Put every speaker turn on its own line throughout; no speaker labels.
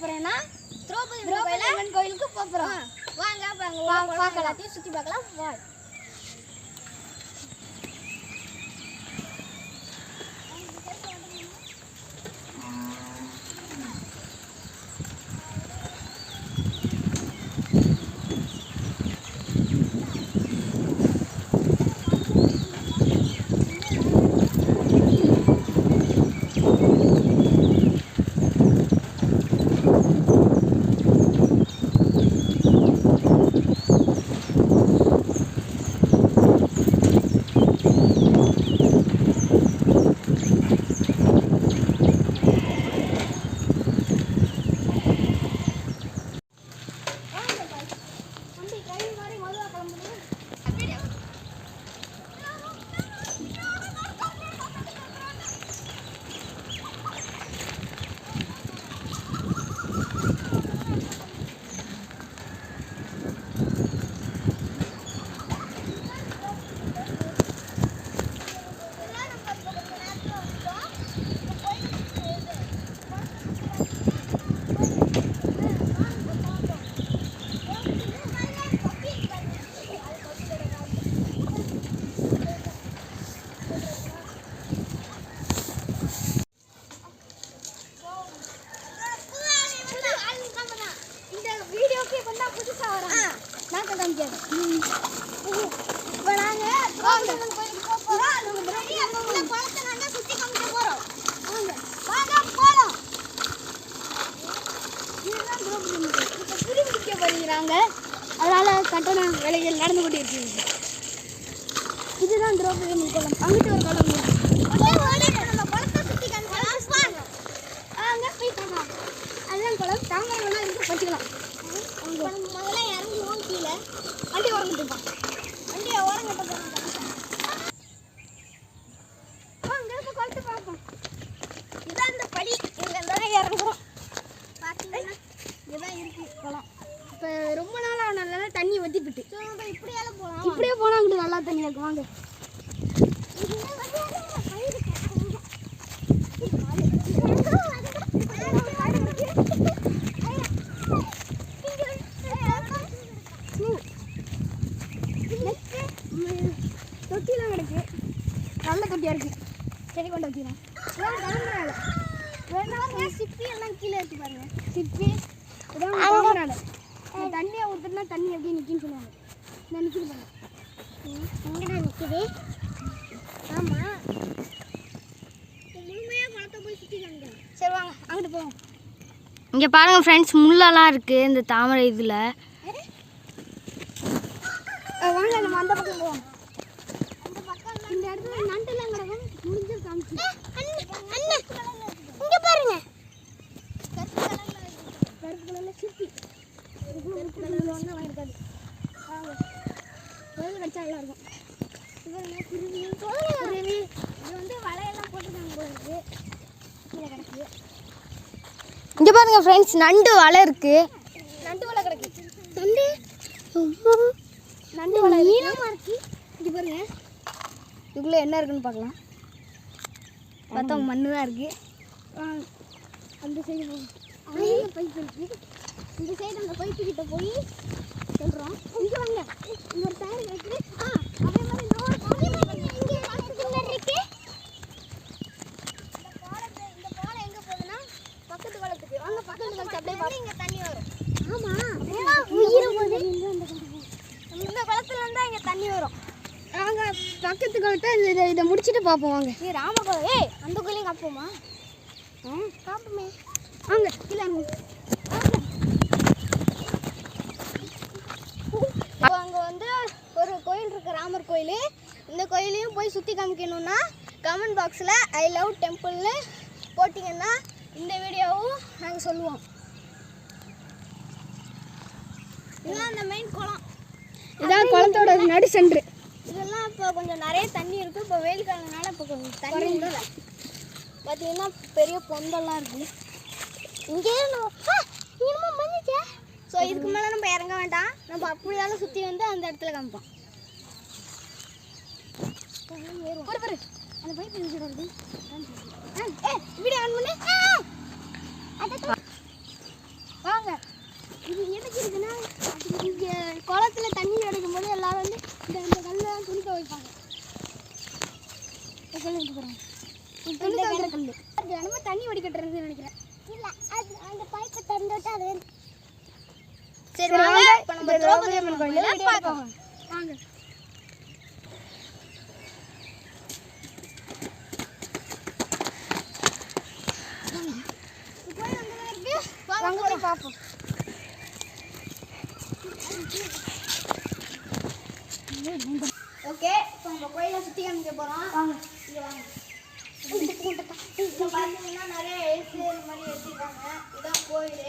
போறேன்னா திரௌபதி அம்மன் கோயிலுக்கு போறோம். வாங்க பார்க்கலாம், சுத்தி பார்க்கலாம். வா. அதனால கட்டண வேலைகள் நடந்து கொண்டு இருக்கிறது. இதுதான் திரௌபதி அம்மன் குளம். அங்கிட்டு ஒரு குளம் அதுதான் குளம். தாமரை வேணா இருக்கு, பச்சுக்கலாம். முதல்ல இறங்கி கீழே வண்டி ஓரம் கட்டுப்பான். வண்டியை ஓரம் கட்ட போகிறோம். அங்கே இருக்க குளத்தை பார்ப்போம். இதுதான் இந்த படி. இதில் இருந்தாலும் இறங்குறோம். பார்த்தீங்கன்னா இதுதான் இருக்கு குளம். இப்போ ரொம்ப நாள் ஆனால தண்ணி வத்திக்கிட்டு இப்படியே போனால் அங்கிட்டு நல்லா தண்ணி இருக்கும். வாங்க. தொட்டிலாம் கிடக்கு, நல்ல தொட்டியாக இருக்குது. செடி கொண்டு வச்சுக்கலாம். வேணாலும் சிப்பி எல்லாம் கீழே இருக்கு பாருங்க. சிப்பி இதான் தாமரை. தண்ணியை ஊற்றுனா தண்ணி எப்படி நிற்கின்னு சொல்லுவாங்க. நான் நிற்கிது பாருங்க. எங்கடா நிற்கிது? ஆமாம், முழுமையாக குளத்தை போய் சுற்றி காமிக்கிறேன். சரி வாங்க, அங்கிட்டு போவோம்.
இங்கே பாருங்கள் ஃப்ரெண்ட்ஸ், முள்ளெல்லாம் இருக்குது இந்த தாமரை இதில்.
வாங்க நம்ம அந்த பக்கம் போவோம். அந்த பக்கம் இந்த இடத்துல நண்டுலாம் கிடக்கும். முடிஞ்சு காமிச்சு இங்கே பாருங்க. கருப்பு கலரில் சிப்பி வாங்கிருக்காது. வாங்க, கோயில் கடிச்சா நல்லா இருக்கும். இது குருவி குருவி இது வந்து வலையெல்லாம் போட்டுருக்காங்க கோயிலுக்கு. கீழே கிடக்கு.
இங்கே பாருங்கள் ஃப்ரெண்ட்ஸ், நண்டு வலை இருக்குது.
நண்டு வலை கிடக்கு. நண்டு வலை நீளமாக இருக்கு. இங்கே பாருங்க, இதுக்குள்ளே என்ன இருக்குன்னு பார்க்கலாம். பார்த்தா மண்ணு தான் இருக்குது. அந்த சைடு போகும். பைப் இருக்கு. இந்த சைடு அந்த பைப்பு கிட்ட போய் சொல்கிறோம். இங்கே வாங்க, இங்கே ஒரு டயர் இருக்குது. அதே மாதிரி இன்னொரு இங்கே இருக்கு. இந்த பாலம் எங்கே போகுதுன்னா பக்கத்து குளத்துக்கு. வாங்க, பக்கத்து குளத்து அப்படியே இங்கே தண்ணி வரும். ஆமாம், இந்த குளத்துல இருந்தால் இங்கே தண்ணி வரும். வாங்க, பக்கத்து குளத்தை இதை முடிச்சுட்டு பார்ப்போம். வாங்க. ராமர் கோயில். அந்த கோயிலையும் காப்போமா? காப்போமே. வாங்க, கீழே அங்கே வந்து ஒரு கோயில் இருக்குது, ராமர் கோயில். இந்த கோயிலையும் போய் சுற்றி காமிக்கணுன்னா கமெண்ட் பாக்ஸில் ஐ லவ் டெம்பிள்னு போட்டிங்கன்னா இந்த வீடியோவும் நாங்கள் சொல்லுவோம். இதுதான் அந்த மெயின் குளம். இதான் குளத்தோட நடு சென்று. இதெல்லாம் இப்போ கொஞ்சம் நிறைய தண்ணி இருக்குது. இப்போ வெயில் காலனால இப்போ கொஞ்சம் தண்ணி இல்லை. பார்த்தீங்கன்னா பெரிய பொந்தெல்லாம் இருக்குது. இங்கே இன்னமும் மஞ்சிச்சே. ஸோ இதுக்கு மேலே நம்ம இறங்க வேண்டாம். நம்ம அப்படியாலும் சுற்றி வந்து அந்த இடத்துல காமிப்போம். பாரு, அந்த பைப் வருது. வீடியோ ஆன் பண்ணு. இருக்குன்னு நினைக்கிறேன். இல்ல அது அந்த பைப்பை தந்துட்டு அது.
சரி வாங்க இப்போ நம்ம திரௌபதி அம்மன் கோயிலை பார்க்கலாம்.
வாங்க. வாங்க போய் பார்ப்போம்.
ஓகே இப்போ நம்ம கோயிலை சுற்றி காமிக்க போகிறோம்.
வாங்க.
இங்கே வாங்க. இப்போ பார்த்தீங்கன்னா நிறைய எழுத்து இந்த மாதிரி எழுதிருக்காங்க. இதான் கோயில்.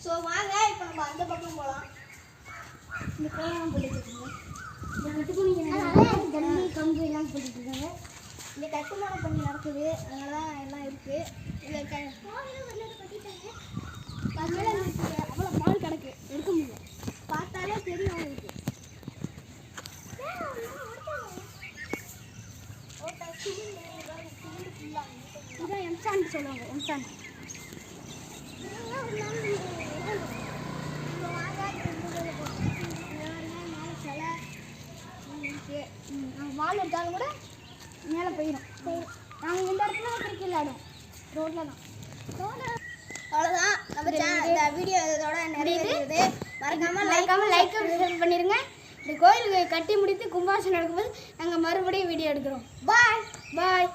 ஸோ வாங்க இப்போ நம்ம அந்த பக்கம் போகலாம்.
இந்த கோயிலாம் போட்டுட்டு இருக்காங்க. இந்த கட்டுப்பணிக்கு ஜல்லி கம்பு எல்லாம் போட்டுட்டு இருக்காங்க.
இங்கே கட்டுமானம் பண்ணி நடக்குது, அதனால தான் எல்லாம் இருக்குது. இதில்
அவ்வளோ பால் கிடக்கு, எடுக்க முடியல.
பார்த்தாலே தெரியும் உங்களுக்கு.
இதான் எம்சாண்ட் சொல்லுவாங்க, எம்சாண்ட். நாங்கள் வால் எடுத்தாலும் கூட மேலே போயிடும். நாங்கள் இந்த இடத்துல கிரிக்கெட் விளையாடும், ரோட்டில் தான்.
அவ்வளோதான் நம்ம இந்த வீடியோ இதோட நிறைய மறக்காமல்
லைக் ஷேர் பண்ணிடுங்க. இந்த கோயில் கட்டி முடித்து கும்பாபிஷேகம் நடக்கும்போது நாங்கள் மறுபடியும் வீடியோ எடுக்கிறோம். பாய்.